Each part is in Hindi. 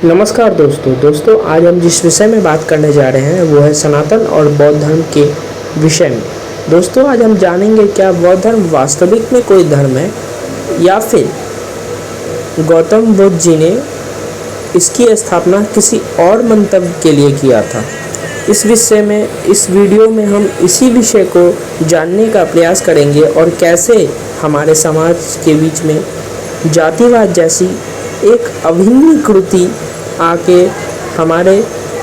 नमस्कार दोस्तों आज हम जिस विषय में बात करने जा रहे हैं वो है सनातन और बौद्ध धर्म के विषय में। दोस्तों आज हम जानेंगे क्या बौद्ध धर्म वास्तविक में कोई धर्म है या फिर गौतम बुद्ध जी ने इसकी स्थापना किसी और मंतव्य के लिए किया था। इस विषय में इस वीडियो में हम इसी विषय को जानने का प्रयास करेंगे और कैसे हमारे समाज के बीच में जातिवाद जैसी एक अभिन्न कृति आके हमारे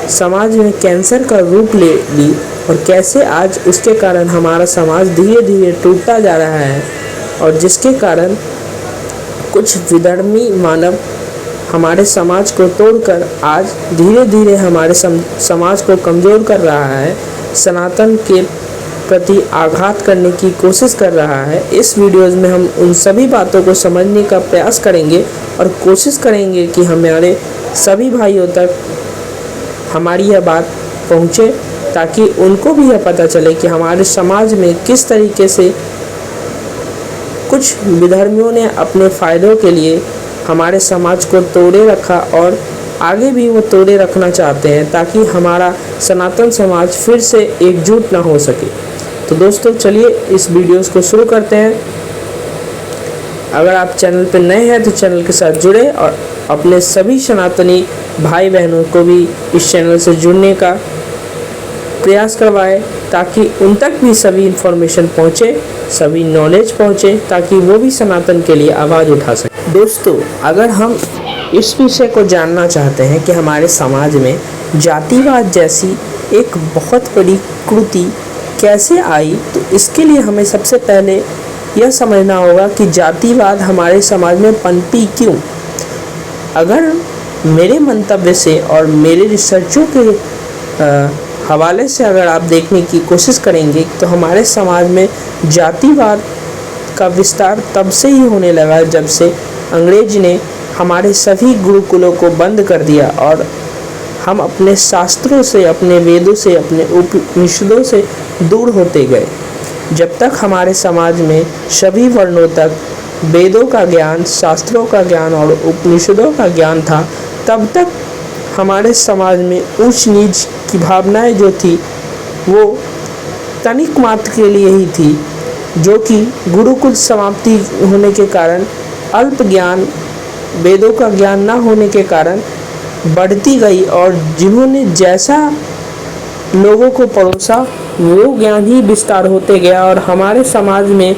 समाज में कैंसर का रूप ले ली और कैसे आज उसके कारण हमारा समाज धीरे धीरे टूटता जा रहा है और जिसके कारण कुछ विधर्मी मानव हमारे समाज को तोड़कर आज धीरे धीरे हमारे समाज को कमज़ोर कर रहा है, सनातन के प्रति आघात करने की कोशिश कर रहा है। इस वीडियोस में हम उन सभी बातों को समझने का प्रयास करेंगे और कोशिश करेंगे कि हमारे सभी भाइयों तक हमारी यह बात पहुँचे ताकि उनको भी यह पता चले कि हमारे समाज में किस तरीके से कुछ विधर्मियों ने अपने फ़ायदों के लिए हमारे समाज को तोड़े रखा और आगे भी वो तोड़े रखना चाहते हैं ताकि हमारा सनातन समाज फिर से एकजुट ना हो सके। तो दोस्तों चलिए इस वीडियोस को शुरू करते हैं। अगर आप चैनल पर नए हैं तो चैनल के साथ जुड़े और अपने सभी सनातनी भाई बहनों को भी इस चैनल से जुड़ने का प्रयास करवाएं ताकि उन तक भी सभी इन्फॉर्मेशन पहुँचे, सभी नॉलेज पहुँचे ताकि वो भी सनातन के लिए आवाज़ उठा सकें। दोस्तों अगर हम इस विषय को जानना चाहते हैं कि हमारे समाज में जातिवाद जैसी एक बहुत बड़ी कृति कैसे आई, तो इसके लिए हमें सबसे पहले यह समझना होगा कि जातिवाद हमारे समाज में पनपी क्यों। अगर मेरे मंतव्य से और मेरे रिसर्चों के हवाले से अगर आप देखने की कोशिश करेंगे तो हमारे समाज में जातिवाद का विस्तार तब से ही होने लगा जब से अंग्रेज ने हमारे सभी गुरुकुलों को बंद कर दिया और हम अपने शास्त्रों से, अपने वेदों से, अपने उपनिषदों से दूर होते गए। जब तक हमारे समाज में सभी वर्णों तक वेदों का ज्ञान, शास्त्रों का ज्ञान और उपनिषदों का ज्ञान था, तब तक हमारे समाज में ऊंच नीच की भावनाएं जो थी वो तनिक मात्र के लिए ही थी, जो कि गुरुकुल समाप्ति होने के कारण अल्प ज्ञान, वेदों का ज्ञान न होने के कारण बढ़ती गई और जिन्होंने जैसा लोगों को परोसा वो ज्ञान ही विस्तार होते गया और हमारे समाज में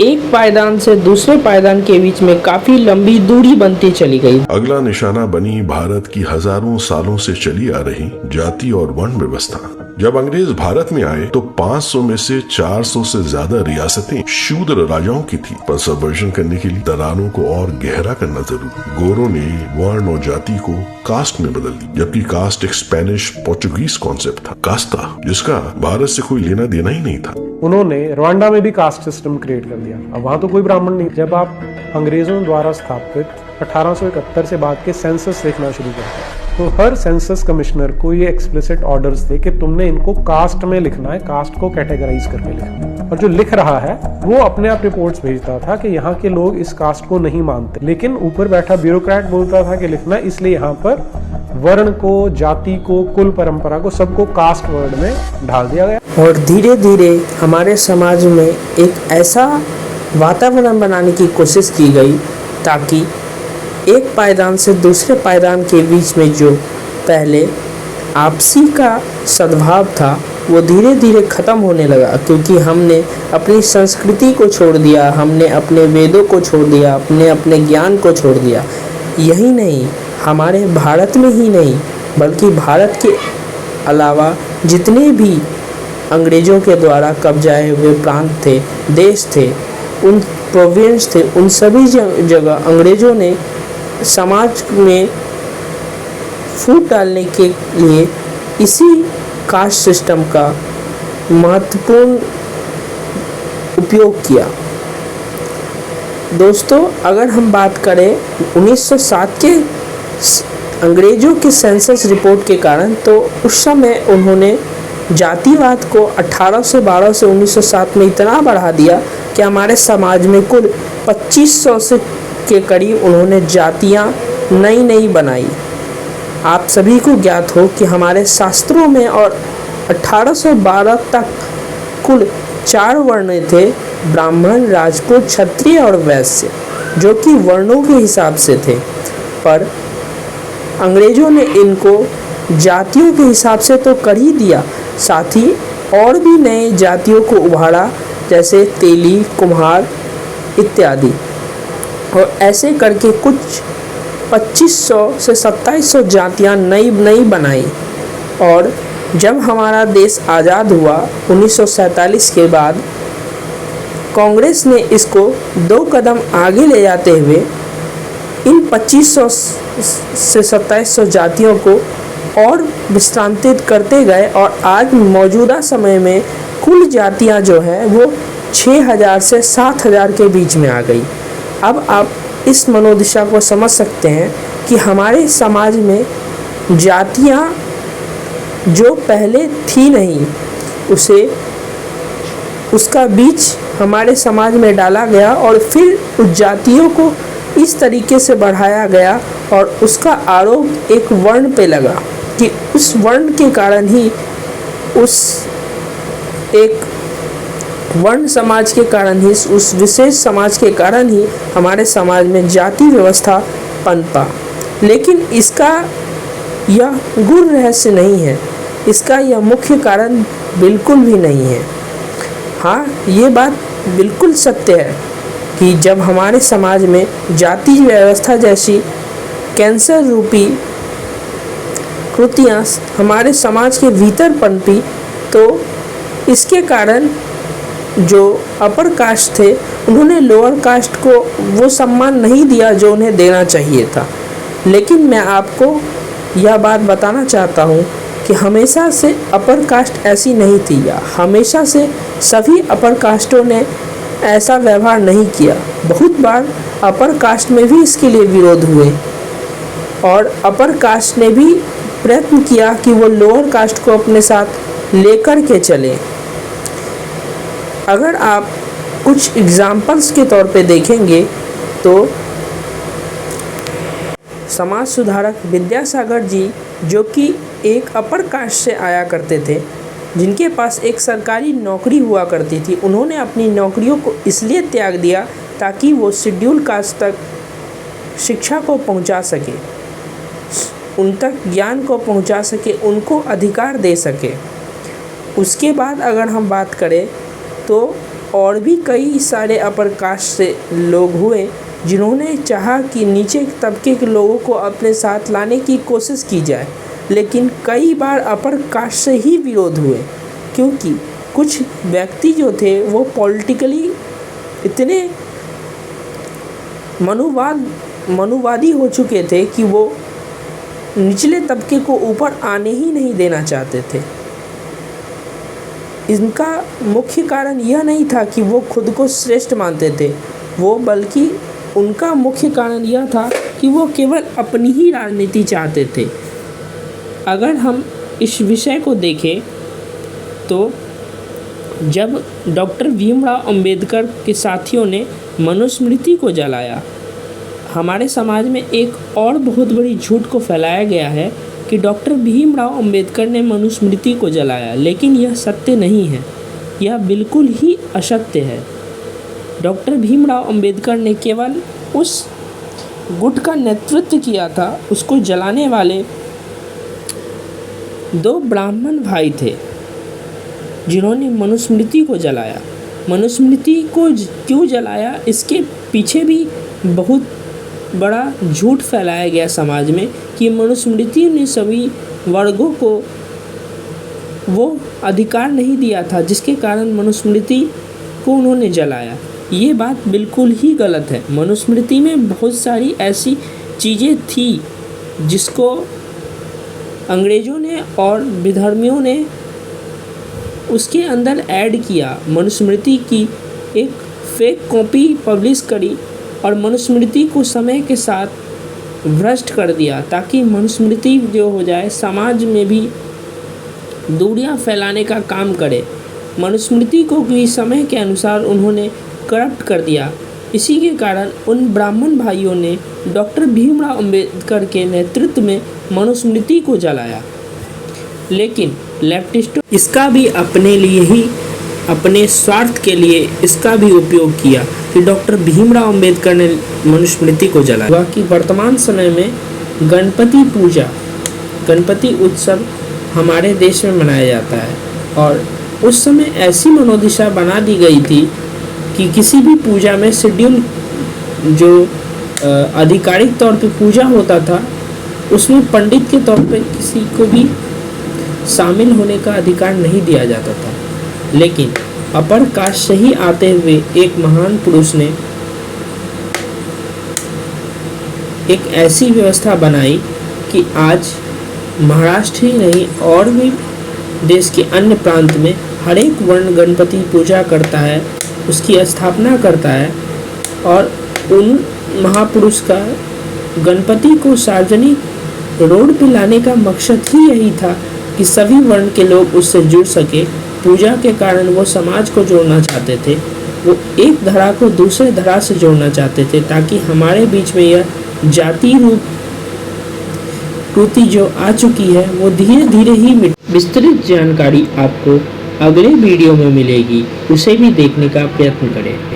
एक पायदान से दूसरे पायदान के बीच में काफी लंबी दूरी बनती चली गई। अगला निशाना बनी भारत की हजारों सालों से चली आ रही जाति और वर्ण व्यवस्था। जब अंग्रेज भारत में आए तो 500 में से 400 से ज्यादा रियासतें शूद्र राजाओं की थी, पर सबवर्जन करने के लिए दरारों को और गहरा करना जरूरी। गोरों ने वर्ण और जाति को कास्ट में बदल दी, जबकि कास्ट एक स्पेनिश पोर्चुगीज कॉन्सेप्ट था, कास्ता, जिसका भारत से कोई लेना देना ही नहीं था। उन्होंने रवांडा में भी कास्ट सिस्टम क्रिएट कर दिया। अब वहाँ तो कोई ब्राह्मण नहीं। जब आप अंग्रेजों द्वारा स्थापित 1871 से बाद के सेंसस देखना शुरू करते हैं तो हर सेंसस कमिश्नर को ये एक्सप्लिसिट ऑर्डर्स थे कि तुमने इनको कास्ट में लिखना है, कास्ट को कैटेगराइज करके लिखना है। और जो लिख रहा है वो अपने आप रिपोर्ट्स भेजता था कि यहाँ के लोग इस कास्ट को नहीं मानते, लेकिन ऊपर बैठा ब्यूरोक्रेट बोलता था कि लिखना, इसलिए यहाँ पर वर्ण को, जाति को, कुल परंपरा को, सबको कास्ट वर्ड में ढाल दिया गया। और धीरे धीरे हमारे समाज में एक ऐसा वातावरण बनाने की कोशिश की गई ताकि एक पायदान से दूसरे पायदान के बीच में जो पहले आपसी का सद्भाव था वो धीरे धीरे ख़त्म होने लगा, क्योंकि हमने अपनी संस्कृति को छोड़ दिया, हमने अपने वेदों को छोड़ दिया, अपने ज्ञान को छोड़ दिया। यही नहीं, हमारे भारत में ही नहीं बल्कि भारत के अलावा जितने भी अंग्रेज़ों के द्वारा कब्जाए हुए प्रांत थे, देश थे, उन प्रोविंस थे, उन सभी जगह अंग्रेज़ों ने समाज में फूट डालने के लिए इसी कास्ट सिस्टम का महत्वपूर्ण उपयोग किया। दोस्तों अगर हम बात करें 1907 के अंग्रेज़ों के सेंसस रिपोर्ट के कारण, तो उस समय उन्होंने जातिवाद को 1812 से 1907 में इतना बढ़ा दिया कि हमारे समाज में कुल 2500 से के करीब उन्होंने जातियां नई बनाई। आप सभी को ज्ञात हो कि हमारे शास्त्रों में और 1812 तक कुल 4 वर्ण थे, ब्राह्मण, राजपूत, क्षत्रिय और वैश्य, जो कि वर्णों के हिसाब से थे। पर अंग्रेजों ने इनको जातियों के हिसाब से तो कर ही दिया, साथ ही और भी नए जातियों को उभारा, जैसे तेली, कुम्हार इत्यादि। और ऐसे करके कुछ 2500 से 2700 जातियां नई बनाई। और जब हमारा देश आज़ाद हुआ 1947 के बाद, कांग्रेस ने इसको 2 कदम आगे ले जाते हुए इन 2500 से 2700 जातियों को और विस्तारित करते गए और आज मौजूदा समय में कुल जातियां जो है वो 6000 से 7000 के बीच में आ गई। अब आप इस मनोदशा को समझ सकते हैं कि हमारे समाज में जातियां जो पहले थी नहीं, उसका बीज हमारे समाज में डाला गया और फिर उस जातियों को इस तरीके से बढ़ाया गया और उसका आरोप एक वर्ण पे लगा कि उस वर्ण के कारण ही, उस एक वर्ण समाज के कारण ही, उस विशेष समाज के कारण ही हमारे समाज में जाति व्यवस्था पनपा। लेकिन इसका यह गूढ़ रहस्य नहीं है, इसका यह मुख्य कारण बिल्कुल भी नहीं है। हाँ, ये बात बिल्कुल सत्य है कि जब हमारे समाज में जाति व्यवस्था जैसी कैंसर रूपी कृतियाँ हमारे समाज के भीतर पनपी, तो इसके कारण जो अपर कास्ट थे उन्होंने लोअर कास्ट को वो सम्मान नहीं दिया जो उन्हें देना चाहिए था। लेकिन मैं आपको यह बात बताना चाहता हूँ कि हमेशा से अपर कास्ट ऐसी नहीं थी, या हमेशा से सभी अपर कास्टों ने ऐसा व्यवहार नहीं किया। बहुत बार अपर कास्ट में भी इसके लिए विरोध हुए और अपर कास्ट ने भी प्रयत्न किया कि वो लोअर कास्ट को अपने साथ लेकर के चले। अगर आप कुछ एग्जाम्पल्स के तौर पे देखेंगे तो समाज सुधारक विद्यासागर जी, जो कि एक अपर कास्ट से आया करते थे, जिनके पास एक सरकारी नौकरी हुआ करती थी, उन्होंने अपनी नौकरियों को इसलिए त्याग दिया ताकि वो शेड्यूल कास्ट तक शिक्षा को पहुंचा सके, उन तक ज्ञान को पहुंचा सके, उनको अधिकार दे सके। उसके बाद अगर हम बात करें तो और भी कई सारे अपर कास्ट से लोग हुए जिन्होंने चाहा कि नीचे तबके के लोगों को अपने साथ लाने की कोशिश की जाए, लेकिन कई बार अपर कास्ट से ही विरोध हुए, क्योंकि कुछ व्यक्ति जो थे वो पॉलिटिकली इतने मनुवादी हो चुके थे कि वो निचले तबके को ऊपर आने ही नहीं देना चाहते थे। इनका मुख्य कारण यह नहीं था कि वो खुद को श्रेष्ठ मानते थे, वो बल्कि उनका मुख्य कारण यह था कि वो केवल अपनी ही राजनीति चाहते थे। अगर हम इस विषय को देखें तो जब डॉक्टर भीमराव अंबेडकर के साथियों ने मनुस्मृति को जलाया, हमारे समाज में एक और बहुत बड़ी झूठ को फैलाया गया है कि डॉक्टर भीमराव अंबेडकर ने मनुस्मृति को जलाया, लेकिन यह सत्य नहीं है, यह बिल्कुल ही असत्य है। डॉक्टर भीमराव अंबेडकर ने केवल उस गुट का नेतृत्व किया था। उसको जलाने वाले 2 ब्राह्मण भाई थे जिन्होंने मनुस्मृति को जलाया। मनुस्मृति को क्यों जलाया, इसके पीछे भी बहुत बड़ा झूठ फैलाया गया समाज में कि मनुस्मृति ने सभी वर्गों को वो अधिकार नहीं दिया था, जिसके कारण मनुस्मृति को उन्होंने जलाया। ये बात बिल्कुल ही गलत है। मनुस्मृति में बहुत सारी ऐसी चीज़ें थी जिसको अंग्रेज़ों ने और विधर्मियों ने उसके अंदर ऐड किया। मनुस्मृति की एक फेक कॉपी पब्लिश करी और मनुस्मृति को समय के साथ भ्रष्ट कर दिया ताकि मनुस्मृति जो हो जाए समाज में भी दूरियां फैलाने का काम करे। मनुस्मृति को भी समय के अनुसार उन्होंने करप्ट कर दिया इसी के कारण उन ब्राह्मण भाइयों ने डॉक्टर भीमराव अंबेडकर के नेतृत्व में मनुस्मृति को जलाया। लेकिन लेफ्टिस्टों इसका भी अपने लिए ही, अपने स्वार्थ के लिए इसका भी उपयोग किया कि डॉक्टर भीमराव अंबेडकर ने मनुस्मृति को जलाया। बाकी वर्तमान समय में गणपति पूजा, गणपति उत्सव हमारे देश में मनाया जाता है और उस समय ऐसी मनोदशा बना दी गई थी कि किसी भी पूजा में शेड्यूल जो आधिकारिक तौर पे पूजा होता था उसमें पंडित के तौर पे किसी को भी शामिल होने का अधिकार नहीं दिया जाता था। लेकिन अपर कास्ट से ही आते हुए एक महान पुरुष ने एक ऐसी व्यवस्था बनाई कि आज महाराष्ट्र ही नहीं और भी देश के अन्य प्रांत में हर एक वर्ण गणपति पूजा करता है, उसकी स्थापना करता है और उन महापुरुष का गणपति को सार्वजनिक रोड पे लाने का मकसद ही यही था कि सभी वर्ण के लोग उससे जुड़ सके। पूजा के कारण वो समाज को जोड़ना चाहते थे, वो एक धरा को दूसरे धरा से जोड़ना चाहते थे ताकि हमारे बीच में यह जाति रूप कृति जो आ चुकी है वो धीरे धीरे ही विस्तृत जानकारी आपको अगले वीडियो में मिलेगी, उसे भी देखने का प्रयत्न करें।